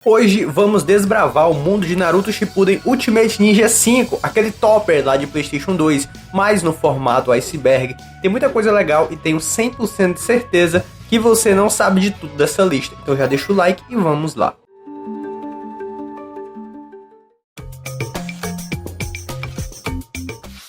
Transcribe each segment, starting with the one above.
Hoje vamos desbravar o mundo de Naruto Shippuden Ultimate Ninja 5, aquele topper lá de PlayStation 2, mas no formato iceberg. Tem muita coisa legal e tenho 100% de certeza que você não sabe de tudo dessa lista. Então já deixa o like e vamos lá.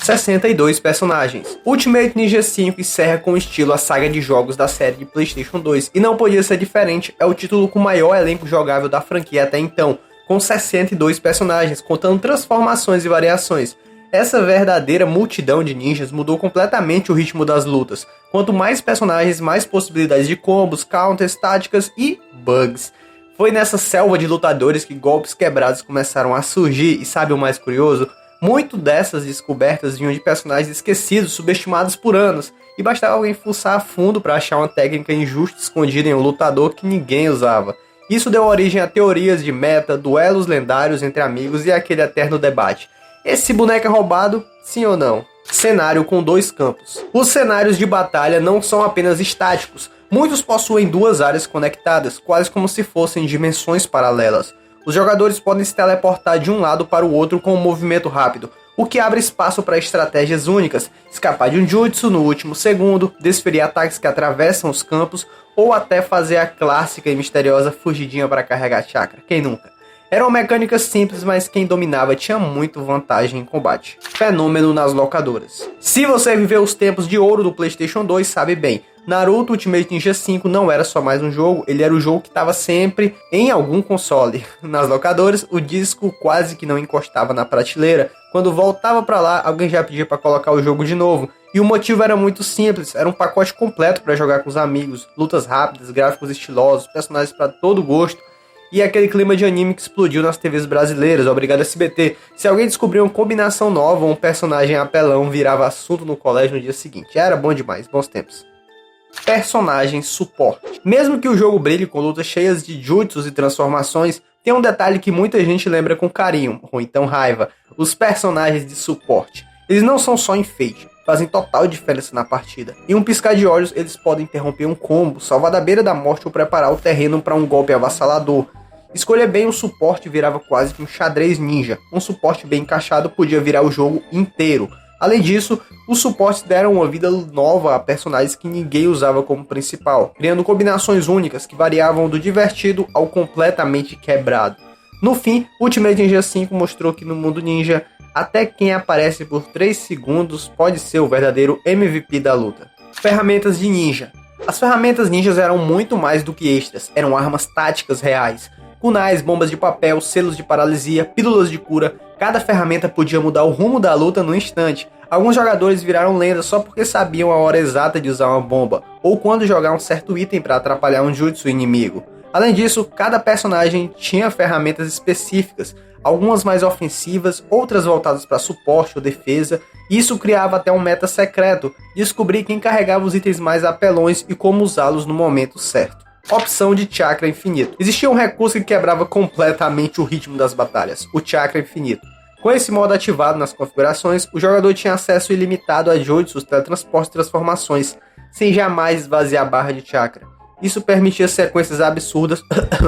(62 personagens). Ultimate Ninja 5 encerra com estilo a saga de jogos da série de PlayStation 2, e não podia ser diferente, é o título com o maior elenco jogável da franquia até então, com 62 personagens, contando transformações e variações. Essa verdadeira multidão de ninjas mudou completamente o ritmo das lutas. Quanto mais personagens, mais possibilidades de combos, counters, táticas e bugs. Foi nessa selva de lutadores que golpes quebrados começaram a surgir, e sabe o mais curioso? Muito dessas descobertas vinham de personagens esquecidos, subestimados por anos, e bastava alguém fuçar a fundo para achar uma técnica injusta escondida em um lutador que ninguém usava. Isso deu origem a teorias de meta, duelos lendários entre amigos e aquele eterno debate: esse boneco é roubado, sim ou não? Cenário com dois campos. Os cenários de batalha não são apenas estáticos, muitos possuem duas áreas conectadas, quase como se fossem dimensões paralelas. Os jogadores podem se teleportar de um lado para o outro com um movimento rápido, o que abre espaço para estratégias únicas, escapar de um jutsu no último segundo, desferir ataques que atravessam os campos, ou até fazer a clássica e misteriosa fugidinha para carregar chakra. Quem nunca? Era uma mecânica simples, mas quem dominava tinha muito vantagem em combate. Fenômeno nas locadoras. Se você viveu os tempos de ouro do PlayStation 2, sabe bem, Naruto Ultimate Ninja 5 não era só mais um jogo, ele era o jogo que estava sempre em algum console. Nas locadoras, o disco quase que não encostava na prateleira. Quando voltava para lá, alguém já pedia para colocar o jogo de novo. E o motivo era muito simples, era um pacote completo para jogar com os amigos, lutas rápidas, gráficos estilosos, personagens para todo gosto. E aquele clima de anime que explodiu nas TVs brasileiras, obrigado SBT. Se alguém descobriu uma combinação nova ou um personagem apelão, virava assunto no colégio no dia seguinte. Era bom demais, bons tempos. Personagem suporte. Mesmo que o jogo brilhe com lutas cheias de jutsus e transformações, tem um detalhe que muita gente lembra com carinho, ou então raiva: os personagens de suporte. Eles não são só enfeite, fazem total diferença na partida. Em um piscar de olhos, eles podem interromper um combo, salvar da beira da morte ou preparar o terreno para um golpe avassalador. Escolher bem o suporte virava quase que um xadrez ninja. Um suporte bem encaixado podia virar o jogo inteiro. Além disso, os suportes deram uma vida nova a personagens que ninguém usava como principal, criando combinações únicas que variavam do divertido ao completamente quebrado. No fim, Ultimate Ninja 5 mostrou que no mundo ninja, até quem aparece por 3 segundos pode ser o verdadeiro MVP da luta. Ferramentas de ninja. As ferramentas ninjas eram muito mais do que extras, eram armas táticas reais. Kunais, bombas de papel, selos de paralisia, pílulas de cura, cada ferramenta podia mudar o rumo da luta no instante. Alguns jogadores viraram lendas só porque sabiam a hora exata de usar uma bomba, ou quando jogar um certo item para atrapalhar um jutsu inimigo. Além disso, cada personagem tinha ferramentas específicas, algumas mais ofensivas, outras voltadas para suporte ou defesa. Isso criava até um meta secreto, descobrir quem carregava os itens mais apelões e como usá-los no momento certo. Opção de chakra infinito. Existia um recurso que quebrava completamente o ritmo das batalhas, o chakra infinito. Com esse modo ativado nas configurações, o jogador tinha acesso ilimitado a jutsus, teletransportes e transformações, sem jamais esvaziar a barra de chakra. Isso permitia sequências absurdas,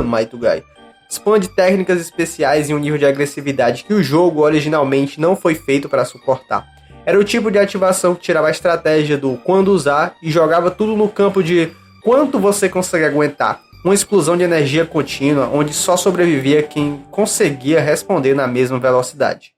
Might Guy. Expande técnicas especiais em um nível de agressividade que o jogo originalmente não foi feito para suportar. Era o tipo de ativação que tirava a estratégia do quando usar e jogava tudo no campo de quanto você consegue aguentar. Uma explosão de energia contínua, onde só sobrevivia quem conseguia responder na mesma velocidade.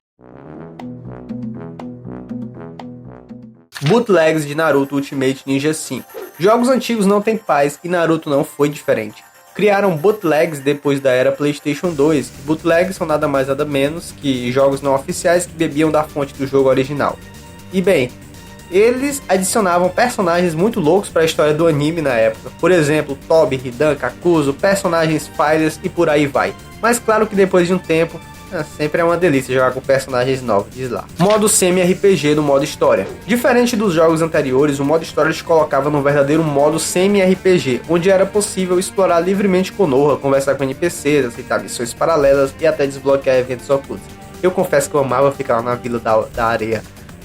Bootlegs de Naruto Ultimate Ninja 5. Jogos antigos não têm paz e Naruto não foi diferente. Criaram bootlegs depois da era PlayStation 2. Bootlegs são nada mais nada menos que jogos não oficiais que bebiam da fonte do jogo original. E bem, eles adicionavam personagens muito loucos para a história do anime na época. Por exemplo, Tobi, Hidan, Kakuzu, personagens fighters e por aí vai. Mas claro que depois de um tempo, sempre é uma delícia jogar com personagens novos, diz lá. Modo semi-RPG no modo história. Diferente dos jogos anteriores, o modo história te colocava num verdadeiro modo semi-RPG, onde era possível explorar livremente Konoha, conversar com NPCs, aceitar missões paralelas e até desbloquear eventos ocultos. Eu confesso que eu amava ficar lá na vila da areia.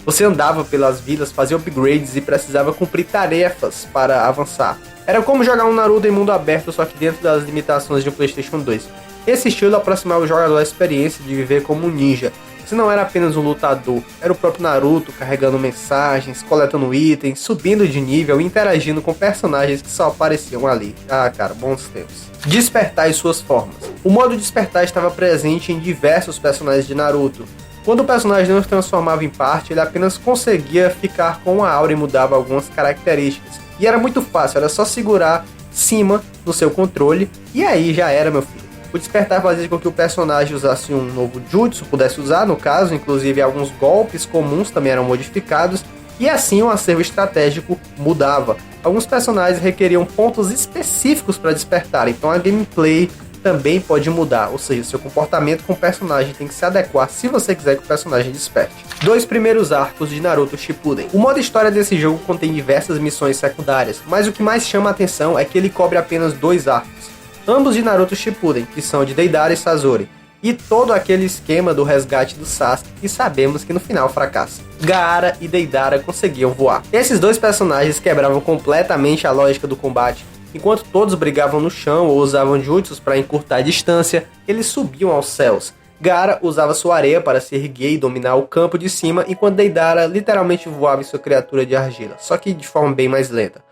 Você andava pelas vilas, fazia upgrades e precisava cumprir tarefas para avançar. Era como jogar um Naruto em mundo aberto, só que dentro das limitações de um PlayStation 2. Esse estilo aproximava o jogador da experiência de viver como um ninja. Você não era apenas um lutador, era o próprio Naruto carregando mensagens, coletando itens, subindo de nível e interagindo com personagens que só apareciam ali. Ah, cara, bons tempos. Despertar e suas formas. O modo despertar estava presente em diversos personagens de Naruto. Quando o personagem não se transformava em parte, ele apenas conseguia ficar com a aura e mudava algumas características. E era muito fácil, era só segurar cima no seu controle e aí já era, meu filho. O despertar fazia com que o personagem usasse um novo jutsu, pudesse usar no caso, inclusive alguns golpes comuns também eram modificados, e assim o acervo estratégico mudava. Alguns personagens requeriam pontos específicos para despertar, então a gameplay também pode mudar, ou seja, seu comportamento com o personagem tem que se adequar se você quiser que o personagem desperte. 2 primeiros arcos de Naruto Shippuden. O modo história desse jogo contém diversas missões secundárias, mas o que mais chama a atenção é que ele cobre apenas 2 arcos. Ambos de Naruto Shippuden, que são de Deidara e Sasori, e todo aquele esquema do resgate do Sasuke, que sabemos que no final fracassa. Gaara e Deidara conseguiam voar. Esses 2 personagens quebravam completamente a lógica do combate. Enquanto todos brigavam no chão ou usavam jutsus para encurtar a distância, eles subiam aos céus. Gaara usava sua areia para se erguer e dominar o campo de cima, enquanto Deidara literalmente voava em sua criatura de argila, só que de forma bem mais lenta.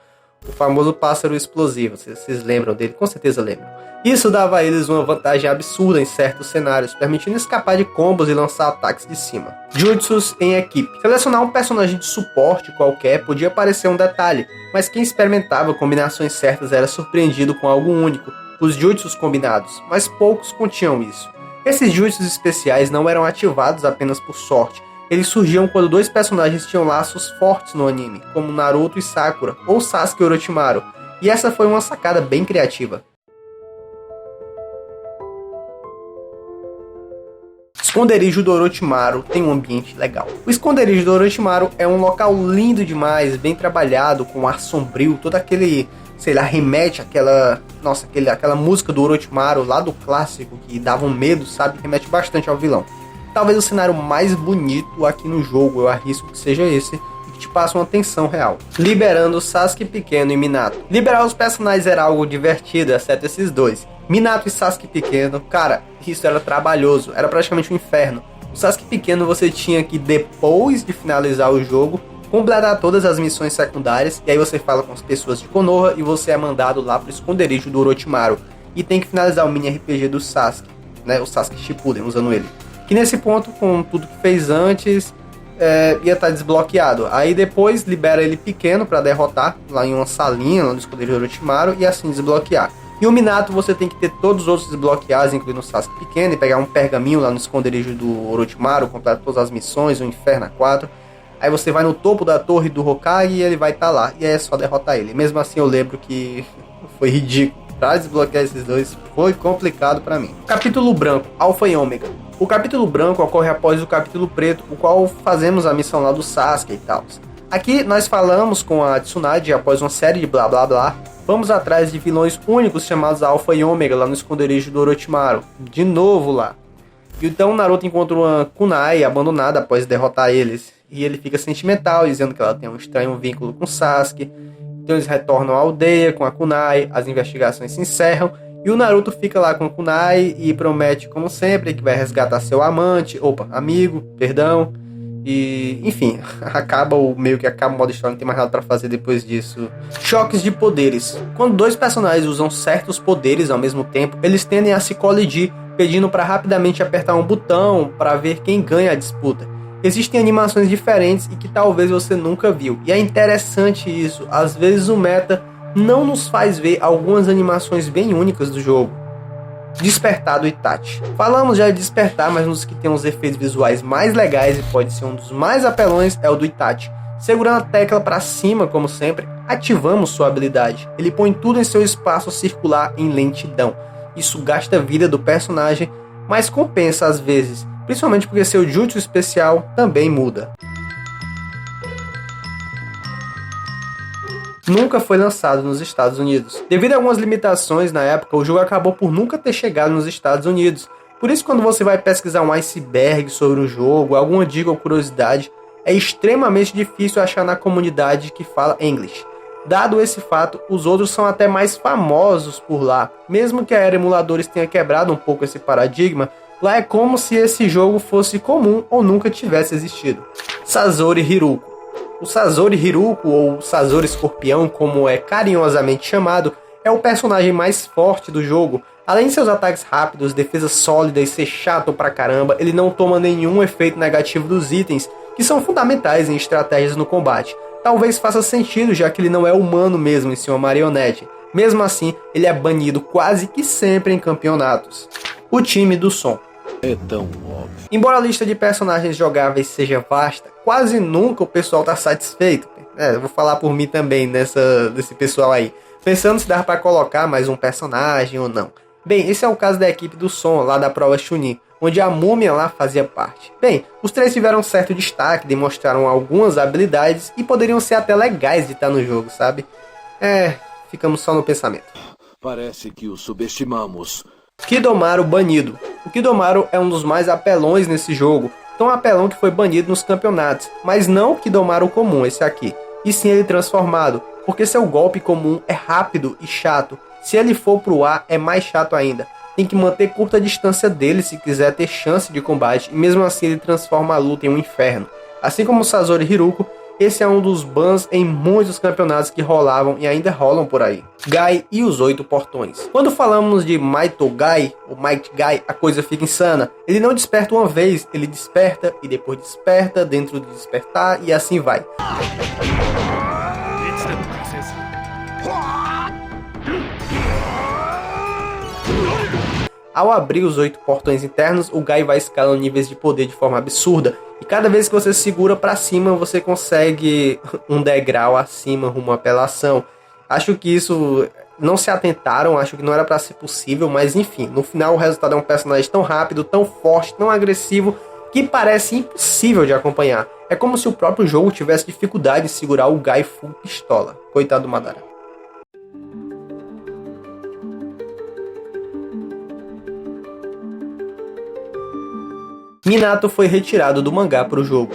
O famoso pássaro explosivo, vocês lembram dele? Com certeza lembram. Isso dava a eles uma vantagem absurda em certos cenários, permitindo escapar de combos e lançar ataques de cima. Jutsus em equipe. Selecionar um personagem de suporte qualquer podia parecer um detalhe, mas quem experimentava combinações certas era surpreendido com algo único, os jutsus combinados, mas poucos continham isso. Esses jutsus especiais não eram ativados apenas por sorte, eles surgiam quando 2 personagens tinham laços fortes no anime, como Naruto e Sakura, ou Sasuke e Orochimaru, e essa foi uma sacada bem criativa. Esconderijo do Orochimaru tem um ambiente legal. O esconderijo do Orochimaru é um local lindo demais, bem trabalhado, com ar sombrio, todo aquele, sei lá, remete àquela música do Orochimaru lá do clássico, que dava um medo, sabe, remete bastante ao vilão. Talvez o cenário mais bonito aqui no jogo, eu arrisco que seja esse, e que te passa uma tensão real. Liberando Sasuke pequeno e Minato. Liberar os personagens era algo divertido, exceto esses 2. Minato e Sasuke pequeno, cara, isso era trabalhoso, era praticamente um inferno. O Sasuke pequeno você tinha que, depois de finalizar o jogo, completar todas as missões secundárias, e aí você fala com as pessoas de Konoha e você é mandado lá pro esconderijo do Orochimaru. E tem que finalizar o mini RPG do Sasuke, né, o Sasuke Shippuden, usando ele. Que nesse ponto, com tudo que fez antes, ia estar desbloqueado. Aí depois libera ele pequeno para derrotar lá em uma salinha, lá no esconderijo do Orochimaru, e assim desbloquear. E o Minato você tem que ter todos os outros desbloqueados, incluindo o Sasuke pequeno, e pegar um pergaminho lá no esconderijo do Orochimaru, completar todas as missões, o Inferno 4. Aí você vai no topo da torre do Hokage e ele vai estar lá, e aí é só derrotar ele. Mesmo assim eu lembro que foi ridículo. Pra desbloquear esses 2 foi complicado pra mim. Capítulo branco, Alpha e Ômega. O capítulo branco ocorre após o capítulo preto, o qual fazemos a missão lá do Sasuke e tal. Aqui nós falamos com a Tsunade após uma série de blá blá blá. Vamos atrás de vilões únicos chamados Alpha e Ômega lá no esconderijo do Orochimaru. De novo lá. E então Naruto encontra uma Kunai abandonada após derrotar eles. E ele fica sentimental, dizendo que ela tem um estranho vínculo com Sasuke. Então eles retornam à aldeia com a Kunai, as investigações se encerram. E o Naruto fica lá com a Kunai e promete, como sempre, que vai resgatar seu amigo. E, enfim, acaba o modo história, não tem mais nada pra fazer depois disso. Choques de poderes. Quando 2 personagens usam certos poderes ao mesmo tempo, eles tendem a se colidir, pedindo para rapidamente apertar um botão para ver quem ganha a disputa. Existem animações diferentes e que talvez você nunca viu. E é interessante isso, às vezes o meta não nos faz ver algumas animações bem únicas do jogo. Despertar do Itachi. Falamos já de despertar, mas um dos que tem os efeitos visuais mais legais e pode ser um dos mais apelões é o do Itachi. Segurando a tecla para cima, como sempre, ativamos sua habilidade. Ele põe tudo em seu espaço circular em lentidão. Isso gasta a vida do personagem, mas compensa às vezes, principalmente porque seu jutsu especial também muda. Nunca foi lançado nos Estados Unidos. Devido a algumas limitações na época, o jogo acabou por nunca ter chegado nos Estados Unidos. Por isso, quando você vai pesquisar um iceberg sobre o jogo, alguma dica ou curiosidade, é extremamente difícil achar na comunidade que fala English. Dado esse fato, os outros são até mais famosos por lá. Mesmo que a Era Emuladores tenha quebrado um pouco esse paradigma, lá é como se esse jogo fosse comum ou nunca tivesse existido. Sazori Hiruko. O Sazori Hiruko, ou Sazori Escorpião, como é carinhosamente chamado, é o personagem mais forte do jogo. Além de seus ataques rápidos, defesa sólida e ser chato pra caramba, ele não toma nenhum efeito negativo dos itens, que são fundamentais em estratégias no combate. Talvez faça sentido, já que ele não é humano mesmo em si uma marionete. Mesmo assim, ele é banido quase que sempre em campeonatos. O time do som. É tão óbvio. Embora a lista de personagens jogáveis seja vasta, quase nunca o pessoal tá satisfeito. Eu vou falar por mim também desse pessoal aí, pensando se dá pra colocar mais um personagem ou não. Bem, esse é o caso da equipe do som, lá da prova Chunin, onde a múmia lá fazia parte. Bem, os três tiveram certo destaque, demonstraram algumas habilidades e poderiam ser até legais de estar no jogo, sabe? Ficamos só no pensamento. Parece que o subestimamos. Kidomaru banido. O Kidomaru é um dos mais apelões nesse jogo, tão apelão que foi banido nos campeonatos, mas não o Kidomaru comum, esse aqui, e sim ele transformado, porque seu golpe comum é rápido e chato. Se ele for pro ar, é mais chato ainda. Tem que manter curta distância dele se quiser ter chance de combate, e mesmo assim ele transforma a luta em um inferno. Assim como o Sazori Hiruko, esse é um dos bans em muitos campeonatos que rolavam e ainda rolam por aí. Gai e os 8 portões. Quando falamos de Maito Gai, ou Might Gai, a coisa fica insana. Ele não desperta uma vez, ele desperta e depois desperta dentro de despertar e assim vai. Ao abrir os 8 portões internos, o Gai vai escalando níveis de poder de forma absurda. E cada vez que você segura pra cima, você consegue um degrau acima rumo à apelação. Acho que isso não se atentaram, acho que não era pra ser possível, mas enfim, no final o resultado é um personagem tão rápido, tão forte, tão agressivo, que parece impossível de acompanhar. É como se o próprio jogo tivesse dificuldade de segurar o Gai full pistola. Coitado do Madara. Minato foi retirado do mangá para o jogo.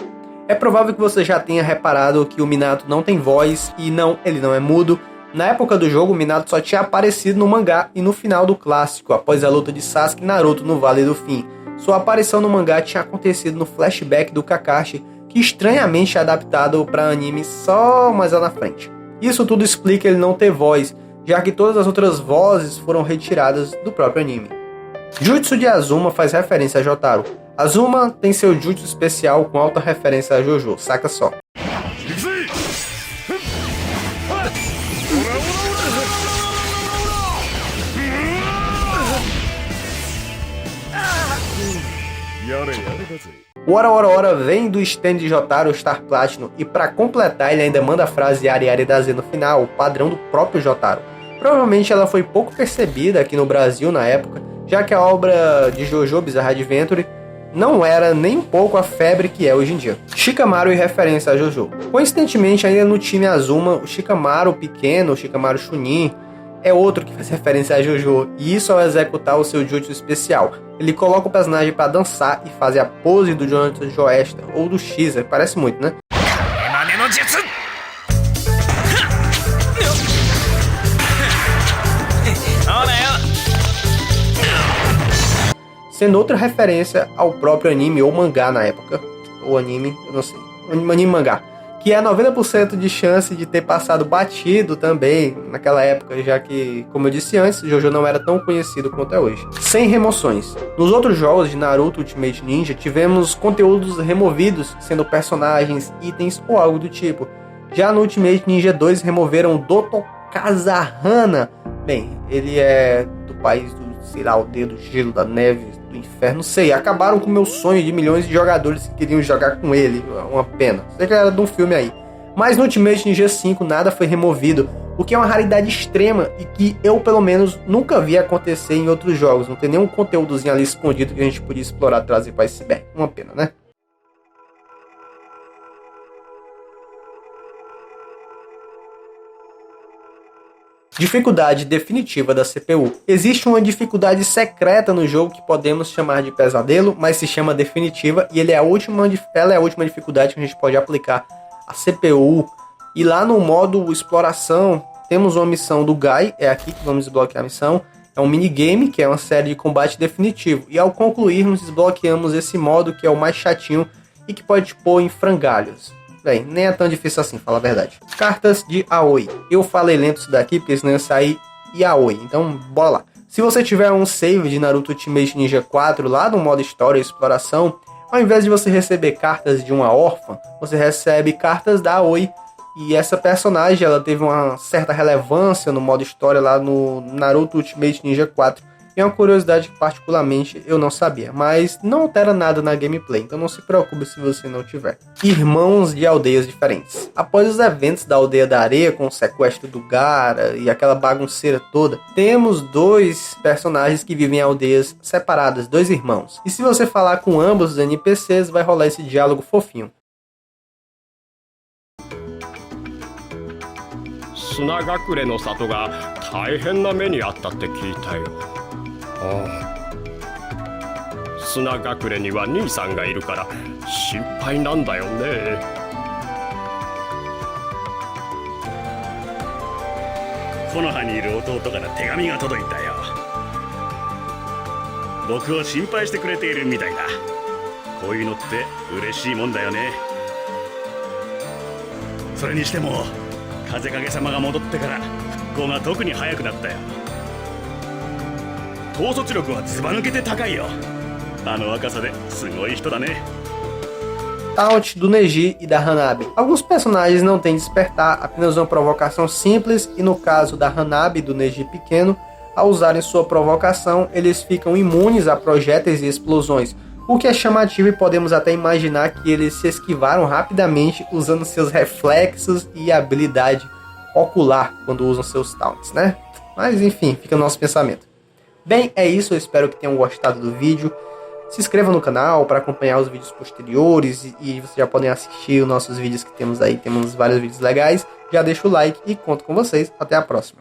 É provável que você já tenha reparado que o Minato não tem voz e não, ele não é mudo. Na época do jogo, o Minato só tinha aparecido no mangá e no final do clássico, após a luta de Sasuke e Naruto no Vale do Fim. Sua aparição no mangá tinha acontecido no flashback do Kakashi, que estranhamente é adaptado para anime só mais lá na frente. Isso tudo explica ele não ter voz, já que todas as outras vozes foram retiradas do próprio anime. Jutsu de Azuma faz referência a Jotaro. Azuma tem seu jutsu especial com alta referência a Jojo, saca só. O Ora Ora Ora vem do stand de Jotaro Star Platinum e para completar ele ainda manda a frase Yari Yari Daze no final, o padrão do próprio Jotaro. Provavelmente ela foi pouco percebida aqui no Brasil na época, já que a obra de Jojo Bizarre Adventure não era nem um pouco a febre que é hoje em dia. Shikamaru em referência a Jojo. Coincidentemente, ainda no time Azuma, o Shikamaru pequeno, o Shikamaru Chunin, é outro que faz referência a Jojo, e isso ao executar o seu jutsu especial. Ele coloca o personagem para dançar e fazer a pose do Jonathan Joestar, ou do Xer, parece muito, né? Sendo outra referência ao próprio anime ou mangá na época. Ou anime, eu não sei. Anime mangá. Que é 90% de chance de ter passado batido também naquela época, já que, como eu disse antes, Jojo não era tão conhecido quanto é hoje. Sem remoções. Nos outros jogos de Naruto Ultimate Ninja, tivemos conteúdos removidos, sendo personagens, itens ou algo do tipo. Já no Ultimate Ninja 2 removeram Dr. Kazahana. Bem, ele é do país do, sei lá, o dedo gelo da neve, do inferno, sei. Acabaram com o meu sonho de milhões de jogadores que queriam jogar com ele. Uma pena. Sei que era de um filme aí. Mas no Ultimate Ninja 5 nada foi removido, o que é uma raridade extrema e que eu, pelo menos, nunca vi acontecer em outros jogos. Não tem nenhum conteúdozinho ali escondido que a gente podia explorar, trazer para esse back. Uma pena, né? Dificuldade definitiva da CPU. Existe uma dificuldade secreta no jogo que podemos chamar de pesadelo, mas se chama definitiva e ela é a última dificuldade que a gente pode aplicar à CPU E lá no modo exploração, temos uma missão do Guy, é aqui que vamos desbloquear a missão. É um minigame, que é uma série de combate definitivo. E ao concluirmos, desbloqueamos esse modo, que é o mais chatinho e que pode te pôr em frangalhos. Bem, nem é tão difícil assim, fala a verdade. Cartas de Aoi. Eu falei lento isso daqui, porque senão ia sair Yaoi. Então, bora lá. Se você tiver um save de Naruto Ultimate Ninja 4 lá no modo História e Exploração, ao invés de você receber cartas de uma órfã, você recebe cartas da Aoi. E essa personagem, ela teve uma certa relevância no modo história lá no Naruto Ultimate Ninja 4. E é uma curiosidade que particularmente eu não sabia, mas não altera nada na gameplay, então não se preocupe se você não tiver. Irmãos de aldeias diferentes. Após os eventos da Aldeia da Areia, com o sequestro do Gaara e aquela bagunceira toda, temos dois personagens que vivem em aldeias separadas, dois irmãos. E se você falar com ambos os NPCs, vai rolar esse diálogo fofinho. 砂隠れの里が大変な目にあったって聞いたよ。ああ、砂隠れには兄さんがいるから心配なんだよね。木の葉にいる弟から手紙が届いたよ。僕を心配してくれているみたいだ。こういうのって嬉しいもんだよね。それにしても風影様が戻ってから復興が特に早くなったよ。統率力はずば抜けて高いよ。あの若さですごい人だね。 Taunt do Neji e da Hanabi. Alguns personagens não têm despertar, apenas uma provocação simples, e no caso da Hanabi e do Neji pequeno, ao usarem sua provocação, eles ficam imunes a projéteis e explosões, o que é chamativo e podemos até imaginar que eles se esquivaram rapidamente usando seus reflexos e habilidade ocular quando usam seus taunts, né? Mas enfim, fica no nosso pensamento. Bem, é isso, eu espero que tenham gostado do vídeo. Se inscreva no canal para acompanhar os vídeos posteriores e vocês já podem assistir os nossos vídeos que temos aí, temos vários vídeos legais. Já deixa o like e conto com vocês. Até a próxima.